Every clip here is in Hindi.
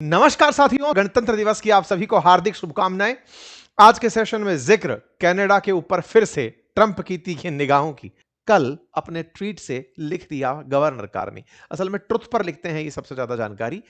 नमस्कार साथियों, गणतंत्र दिवस की आप सभी को हार्दिक शुभकामनाएं। आज के सेशन में जिक्र कनाडा के ऊपर फिर से ट्रंप की तीखी निगाहों की। कल अपने ट्वीट से लिख दिया गवर्नर कार्नी। असल में ट्रुथ पर लिखते हैं ये सबसे ज्यादा जानकारी।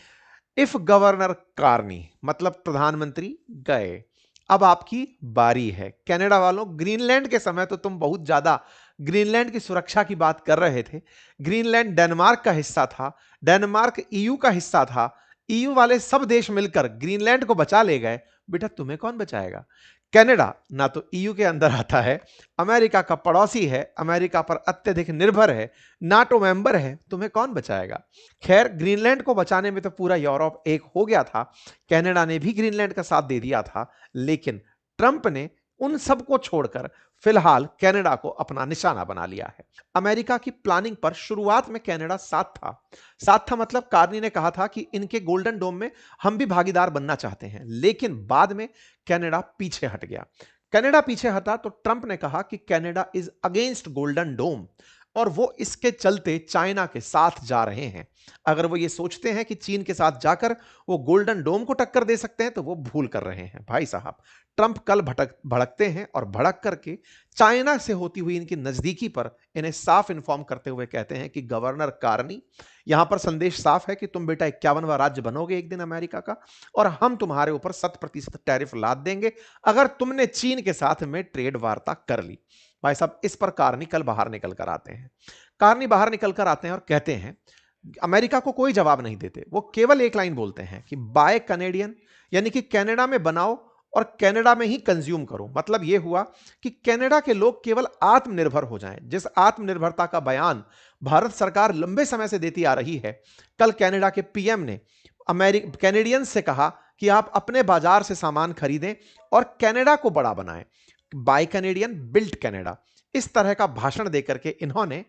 इफ गवर्नर कार्नी मतलब प्रधानमंत्री गए, अब आपकी बारी है। कनाडा वालों, ग्रीनलैंड के समय तो तुम बहुत ज्यादा ग्रीनलैंड की सुरक्षा की बात कर रहे थे। ग्रीनलैंड डेनमार्क का हिस्सा था, डेनमार्क ईयू का हिस्सा था। ईयू वाले सब देश मिलकर ग्रीनलैंड को बचा ले गए। बेटा तुम्हें कौन बचाएगा? कनाडा ना तो ईयू के अंदर आता है, अमेरिका का पड़ोसी है, अमेरिका पर अत्यधिक निर्भर है, नाटो मेंबर है, तुम्हें कौन बचाएगा? खैर, ग्रीनलैंड को बचाने में तो पूरा यूरोप एक हो गया था। कनाडा ने भी ग्रीनलैंड का साथ दे दिया था, लेकिन ट्रंप ने उन सबको छोड़कर फिलहाल कनाडा को अपना निशाना बना लिया है। अमेरिका की प्लानिंग पर शुरुआत में कनाडा साथ था मतलब कार्नी ने कहा था कि इनके गोल्डन डोम में हम भी भागीदार बनना चाहते हैं, लेकिन बाद में कनाडा पीछे हट गया। कनाडा पीछे हटा तो ट्रंप ने कहा कि कनाडा इज अगेंस्ट गोल्डन डोम और वो इसके चलते चाइना के साथ जा रहे हैं। अगर वो ये सोचते हैं कि चीन के साथ जाकर वो गोल्डन डोम को टक्कर दे सकते हैं तो वो भूल कर रहे हैं भाई साहब। ट्रंप कल भड़कते हैं और भड़क करके चाइना से होती हुई इनकी नजदीकी पर इन्हें साफ इन्फॉर्म करते हुए कहते हैं कि गवर्नर कार्नी, यहां पर संदेश साफ है कि तुम बेटा 51वां राज्य बनोगे एक दिन अमेरिका का, और हम तुम्हारे ऊपर 100% टैरिफ लाद देंगे अगर तुमने चीन के साथ में ट्रेड वार्ता कर ली। भाई साहब, इस पर कार्नी कल बाहर निकल कर आते हैं। कार्नी बाहर निकल कर आते हैं और कहते हैं, अमेरिका को कोई जवाब नहीं देते, वो केवल एक लाइन बोलते हैं कि बाय कैनेडियन, यानी कि कनाडा में बनाओ और कनाडा में ही कंज्यूम करो। मतलब यह हुआ कि कनाडा के लोग केवल आत्मनिर्भर हो जाएं। जिस आत्मनिर्भरता का बयान भारत सरकार लंबे समय से देती आ रही है, कल कनाडा के पीएम ने कैनेडियंस से कहा कि आप अपने बाजार से सामान खरीदें और कनाडा को बड़ा बनाएं। बाय कैनेडियन बिल्ट कनाडा, इस तरह का भाषण देकर के इन्होंने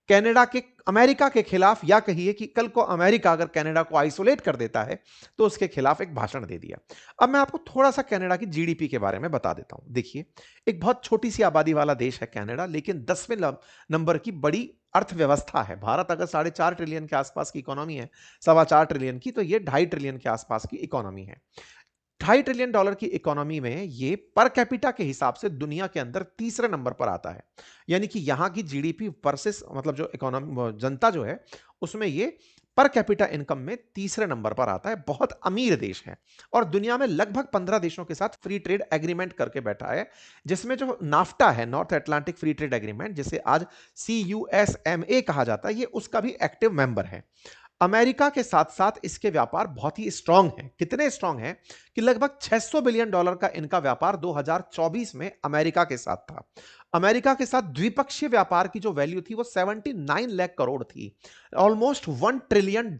कनाडा के अमेरिका के खिलाफ, या कहिए कि कल को अमेरिका अगर कनाडा को आइसोलेट कर देता है तो उसके खिलाफ एक भाषण दे दिया। अब मैं आपको थोड़ा सा कनाडा की जीडीपी के बारे में बता देता हूं। देखिए, एक बहुत छोटी सी आबादी वाला देश है कनाडा, लेकिन 10वें नंबर की बड़ी अर्थव्यवस्था है। भारत अगर 4.5 ट्रिलियन के आसपास की इकोनॉमी है, 4.25 ट्रिलियन की, तो ये 2.5 ट्रिलियन के आसपास की इकोनॉमी है। $2.5 ट्रिलियन की इकोनॉमी में ये पर कैपिटा के हिसाब से दुनिया के अंदर तीसरे नंबर पर आता है। यानी कि यहां की जीडीपी वर्सेस मतलब जो इकोनॉमी जनता जो है उसमें ये पर कैपिटा इनकम में तीसरे नंबर पर आता है। बहुत अमीर देश है और दुनिया में लगभग 15 देशों के साथ फ्री ट्रेड एग्रीमेंट करके बैठा है, जिसमें जो नाफ्टा है, north Atlantic free trade agreement, जिसे आज CUSMA कहा जाता है, ये उसका भी एक्टिव मेंबर है। अमेरिका के साथ साथ इसके व्यापार बहुत ही स्ट्रांग हैं। कितने स्ट्रांग हैं कि लगभग $600 बिलियन का इनका व्यापार 2024 में अमेरिका के साथ था। अमेरिका के साथ द्विपक्षीय व्यापार की जो वैल्यू थी वो 79 लाख करोड़ थी, ऑलमोस्ट $1 ट्रिलियन,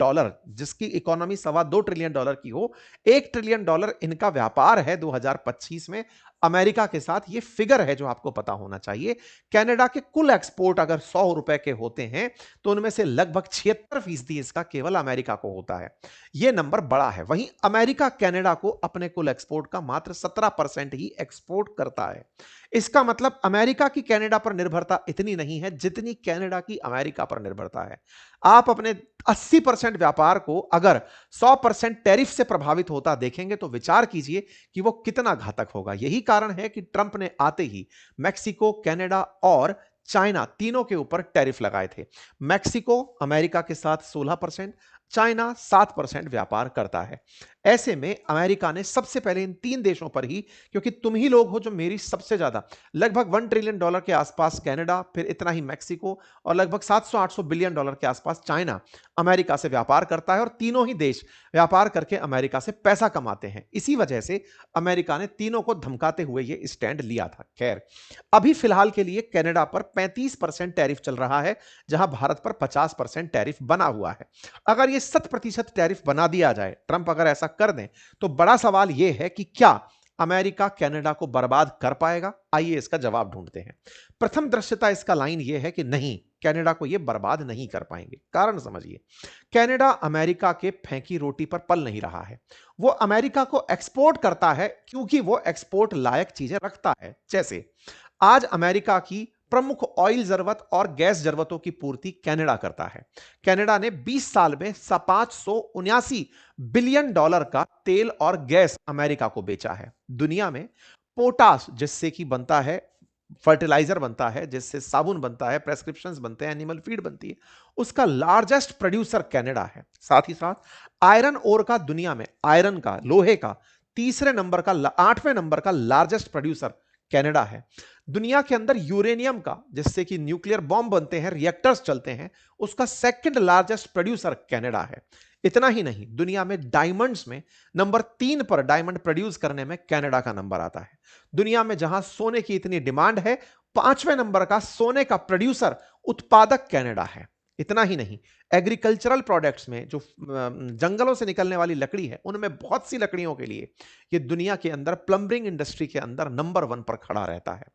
जिसकी इकोनॉमी $2.25 ट्रिलियन की हो। $1 ट्रिलियन इनका व्यापार है 2025 में अमेरिका के साथ। ये फिगर है जो आपको पता होना चाहिए। कनाडा के कुल एक्सपोर्ट अगर ₹100 के होते हैं तो उनमें से लगभग 76% इसका केवल अमेरिका को होता है। यह नंबर बड़ा है। वहीं अमेरिका कनाडा को अपने कुल एक्सपोर्ट का मात्र 17% ही एक्सपोर्ट करता है। इसका मतलब अमेरिका की कनाडा पर निर्भरता इतनी नहीं है जितनी कनाडा की अमेरिका पर निर्भरता है। आप अपने 80% व्यापार को अगर 100% टैरिफ से प्रभावित होता देखेंगे तो विचार कीजिए कि वो कितना घातक होगा। यही कारण है कि ट्रंप ने आते ही मैक्सिको, कनाडा और चाइना तीनों के ऊपर टैरिफ लगाए थे। मैक्सिको अमेरिका के साथ 16%, चाइना 7% व्यापार करता है। ऐसे में अमेरिका ने सबसे पहले इन तीन देशों पर ही, क्योंकि तुम ही लोग हो जो मेरी सबसे ज्यादा, लगभग $1 ट्रिलियन के आसपास कनाडा, फिर इतना ही मैक्सिको और लगभग 700-800 बिलियन डॉलर के आसपास चाइना अमेरिका से व्यापार करता है, और तीनों ही देश व्यापार करके अमेरिका से पैसा कमाते हैं। इसी वजह से अमेरिका ने तीनों को धमकाते हुए यह स्टैंड लिया था। खैर, अभी फिलहाल के लिए कनाडा पर 35% टैरिफ चल रहा है, जहां भारत पर 50% टैरिफ बना हुआ है। अगर यह 100% टैरिफ बना दिया जाए, ट्रंप अगर ऐसा कर दें, तो बड़ा सवाल यह है कि क्या अमेरिका कनाडा को बर्बाद कर पाएगा? आइए इसका जवाब ढूंढते हैं। प्रथम दृश्यता इसका लाइन यह है कि नहीं, कनाडा को यह बर्बाद नहीं कर पाएंगे। कारण समझिए, कनाडा अमेरिका के फेंकी रोटी पर पल नहीं रहा है। वो अमेरिका को एक्सपोर्ट करता है क्योंकि वो एक्सपोर्ट लायक चीजें रखता है। जैसे आज अमेरिका की प्रमुख ऑयल जरूरत और गैस जरूरतों की पूर्ति कनाडा करता है। कनाडा ने 20 साल में 579 बिलियन डॉलर का तेल और गैस अमेरिका को बेचा है। दुनिया में पोटाश, जिससे कि बनता है फर्टिलाइजर, बनता है जिससे साबुन बनता है, प्रेस्क्रिप्शंस बनते हैं, एनिमल फीड बनती है, उसका लार्जेस्ट प्रोड्यूसर कनाडा है। साथ ही साथ आयरन ओर का, दुनिया में आयरन का, लोहे का तीसरे नंबर का, 8वें नंबर का लार्जेस्ट प्रोड्यूसर कनाडा है। दुनिया के अंदर यूरेनियम का, जिससे कि न्यूक्लियर बॉम्ब बनते हैं, रिएक्टर्स चलते हैं, उसका सेकंड लार्जेस्ट प्रोड्यूसर कनाडा है। इतना ही नहीं, दुनिया में डायमंड्स में नंबर 3 पर डायमंड प्रोड्यूस करने में कनाडा का नंबर आता है। दुनिया में जहां सोने की इतनी डिमांड है, 5वें नंबर का सोने का प्रोड्यूसर, उत्पादक कनाडा है। इतना ही नहीं, एग्रीकल्चरल प्रोडक्ट्स में जो जंगलों से निकलने वाली लकड़ी है, उनमें बहुत सी लकड़ियों के लिए ये दुनिया के अंदर प्लम्बिंग इंडस्ट्री के अंदर नंबर 1 पर खड़ा रहता है।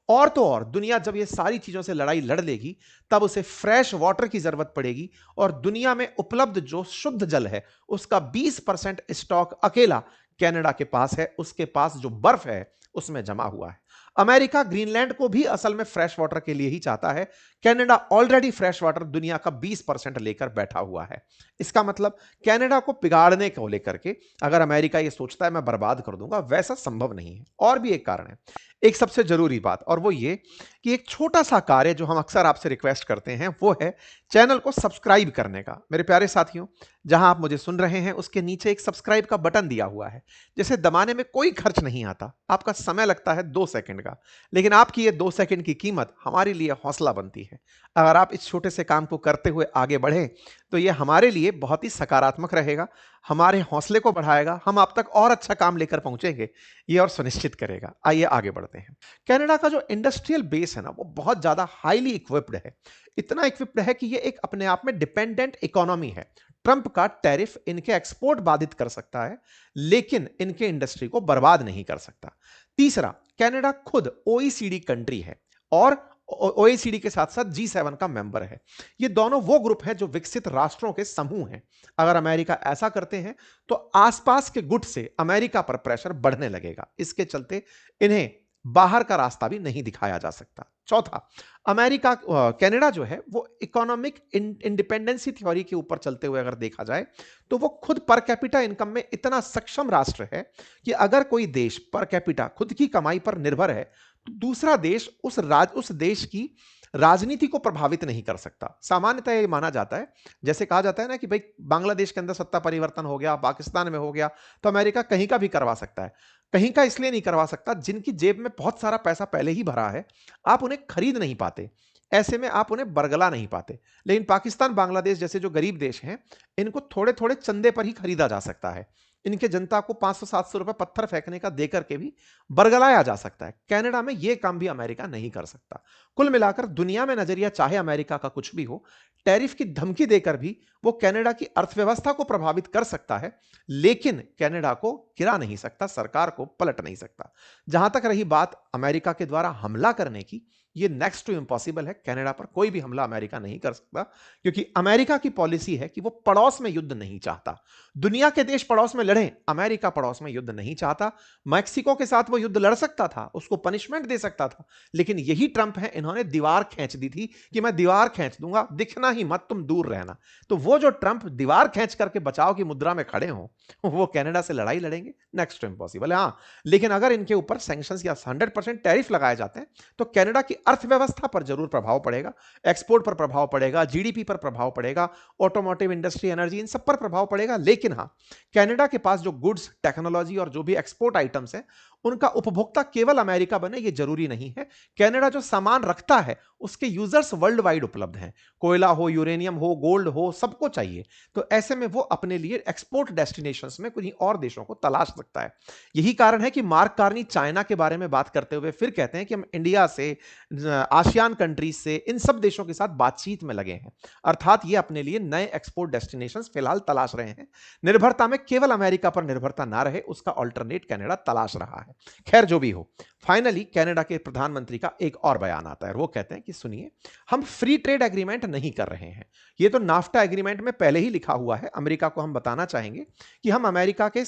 और तो और दुनिया जब ये सारी चीजों से लड़ाई लड़ लेगी, तब उसे फ्रेश वाटर की जरूरत पड़ेगी, और दुनिया में उपलब्ध जो शुद्ध जल है उसका 20% स्टॉक अकेला कनाडा के पास है। उसके पास जो बर्फ है उसमें जमा हुआ है। अमेरिका ग्रीनलैंड को भी असल में फ्रेश वाटर के लिए ही चाहता है। कनाडा ऑलरेडी फ्रेश वाटर दुनिया का 20% लेकर बैठा हुआ है। इसका मतलब कनाडा को बिगाड़ने को लेकर के अगर अमेरिका ये सोचता है मैं बर्बाद कर दूंगा, वैसा संभव नहीं है। और भी एक कारण है, एक सबसे जरूरी बात, और वो ये कि एक छोटा सा कार्य जो हम अक्सर आपसे रिक्वेस्ट करते हैं, वो है चैनल को सब्सक्राइब करने का। मेरे प्यारे साथियों, जहां आप मुझे सुन रहे हैं उसके नीचे एक सब्सक्राइब का बटन दिया हुआ है, जिसे दबाने में कोई खर्च नहीं आता। आपका समय लगता है 2 सेकंड का, लेकिन आपकी ये 2 सेकंड की कीमत हमारे लिए हौसला बनती है। अगर आप इस छोटे से काम को करते हुए आगे बढ़ें तो ये हमारे लिए बहुत ही सकारात्मक रहेगा, हमारे हौसले को बढ़ाएगा, हम आप तक और अच्छा काम लेकर पहुंचेंगे, ये और सुनिश्चित करेगा। आइए आगे बढ़ते हैं। कनाडा का जो इंडस्ट्रियल बेस है ना, वो बहुत ज्यादा हाईली इक्विप्ड है। इतना इक्विप्ड है कि ये एक अपने आप में डिपेंडेंट इकोनॉमी है। ट्रंप का टैरिफ इनके एक्सपोर्ट बाधित कर सकता है, लेकिन इनके इंडस्ट्री को बर्बाद नहीं कर सकता। तीसरा, कनाडा खुद ओईसीडी कंट्री है और ओईसीडी के साथ साथ G7 का मेंबर है। ये दोनों वो ग्रुप है जो विकसित राष्ट्रों के समूह हैं। अगर अमेरिका ऐसा करते हैं तो आसपास के गुट से अमेरिका पर प्रेशर बढ़ने लगेगा। इसके चलते इन्हें बाहर का रास्ता भी नहीं दिखाया जा सकता। चौथा, अमेरिका कनाडा जो है वो इकोनॉमिक इंडिपेंडेंसी थ्योरी के ऊपर चलते हुए अगर देखा जाए तो वो खुद पर कैपिटा इनकम में इतना सक्षम राष्ट्र है कि अगर कोई देश पर कैपिटा खुद की कमाई पर निर्भर है तो दूसरा देश उस देश की राजनीति को प्रभावित नहीं कर सकता। सामान्यतः ये माना जाता है, जैसे कहा जाता है ना कि भाई बांग्लादेश के अंदर सत्ता परिवर्तन हो गया, पाकिस्तान में हो गया, तो अमेरिका कहीं का भी करवा सकता है। कहीं का इसलिए नहीं करवा सकता, जिनकी जेब में बहुत सारा पैसा पहले ही भरा है, आप उन्हें खरीद नहीं पाते, ऐसे में आप उन्हें बरगला नहीं पाते। लेकिन पाकिस्तान, बांग्लादेश जैसे जो गरीब देश हैं, इनको थोड़े थोड़े चंदे पर ही खरीदा जा सकता है। इनके जनता को 500-700 रुपए पत्थर फेंकने का देकर के भी बरगलाया जा सकता है। कनाडा में यह काम भी अमेरिका नहीं कर सकता। कुल मिलाकर दुनिया में नजरिया चाहे अमेरिका का कुछ भी हो, टैरिफ की धमकी देकर भी वो कनाडा की अर्थव्यवस्था को प्रभावित कर सकता है, लेकिन कनाडा को गिरा नहीं सकता, सरकार को पलट नहीं सकता। जहां तक रही बात अमेरिका के द्वारा हमला करने की, ये नेक्स्ट टू इम्पॉसिबल है। कनाडा पर कोई भी हमला अमेरिका नहीं कर सकता, क्योंकि अमेरिका की पॉलिसी है कि वो पड़ोस में युद्ध नहीं चाहता। दुनिया के देश पड़ोस में लड़ें, अमेरिका पड़ोस में युद्ध नहीं चाहता। मैक्सिको के साथ वो युद्ध लड़ सकता था, उसको पनिशमेंट दे सकता था, लेकिन यही ट्रंप है, इन्होंने दीवार खींच दी थी कि मैं दीवार खींच दूंगा, दिखना ही मत, तुम दूर रहना। तो वो जो ट्रंप दीवार खींच करके बचाव की मुद्रा में खड़े हो, वो कनाडा से लड़ाई लड़ेंगे, नेक्स्ट टू इम्पॉसिबल है। हाँ, लेकिन अगर इनके ऊपर सैंक्शंस या 100% टैरिफ लगाए जाते हैं तो कनाडा की अर्थव्यवस्था पर जरूर प्रभाव पड़ेगा, एक्सपोर्ट पर प्रभाव पड़ेगा, जीडीपी पर प्रभाव पड़ेगा, ऑटोमोटिव इंडस्ट्री, एनर्जी, इन सब पर प्रभाव पड़ेगा। लेकिन हाँ, कनाडा के पास जो गुड्स, टेक्नोलॉजी और जो भी एक्सपोर्ट आइटम्स हैं, उनका उपभोक्ता केवल अमेरिका बने ये जरूरी नहीं है। कनाडा जो सामान रखता है उसके यूजर्स वर्ल्ड वाइड उपलब्ध हैं। कोयला हो, यूरेनियम हो, गोल्ड हो, सबको चाहिए। तो ऐसे में वो अपने लिए एक्सपोर्ट डेस्टिनेशंस में कुछ और देशों को तलाश सकता है। यही कारण है कि मार्क कार्नी चाइना के बारे में बात करते हुए फिर कहते हैं कि हम इंडिया से, आसियान कंट्रीज से, इन सब देशों के साथ बातचीत में लगे हैं। अर्थात ये अपने लिए नए एक्सपोर्ट डेस्टिनेशंस फिलहाल तलाश रहे हैं। निर्भरता में केवल अमेरिका पर निर्भरता ना रहे, उसका अल्टरनेट कनाडा तलाश रहा है। खैर, जो भी हो, फाइनली कनाडा के प्रधानमंत्री का एक और बयान आता है। वो कहते हैं कि सुनिए, हम फ्री ट्रेड एग्रीमेंट नहीं कर रहे हैं। ये तो नाफ्टा एग्रीमेंट में पहले ही लिखा हुआ है। अमेरिका को हम बताना चाहेंगे कि हम अमेरिका के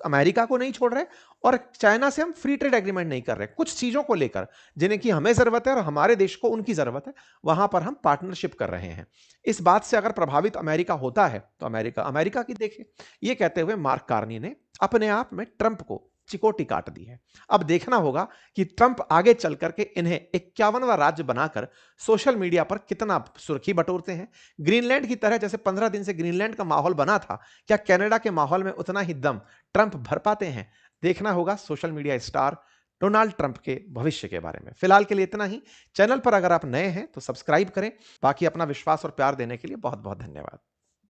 अमेरिका को नहीं छोड़ रहे और चाइना से हम फ्री ट्रेड एग्रीमेंट नहीं कर रहे। कुछ चीजों को लेकर जिन्हें की हमें जरूरत है और हमारे देश को उनकी जरूरत है, वहां पर हम पार्टनरशिप कर रहे हैं। इस बात से अगर प्रभावित अमेरिका होता है तो अमेरिका अमेरिका की देखे। ये कहते हुए मार्क कार्नी ने अपने आप में ट्रंप को चिकोटी काट दी है। अब देखना होगा कि ट्रंप आगे चल करके इन्हें 51वां राज्य बनाकर सोशल मीडिया पर कितना सुर्खी बटोरते हैं। ग्रीनलैंड की तरह जैसे 15 दिन से ग्रीनलैंड का माहौल बना था, क्या कनाडा के माहौल में उतना ही दम ट्रंप भर पाते हैं? देखना होगा social media star Donald Trump के भविष्य के बारे में। फिलहाल के लिए इतना ही। चैनल पर अगर आप नए हैं तो सब्सक्राइब करें। बाकी अपना विश्वास और प्यार देने के लिए बहुत बहुत धन्यवाद।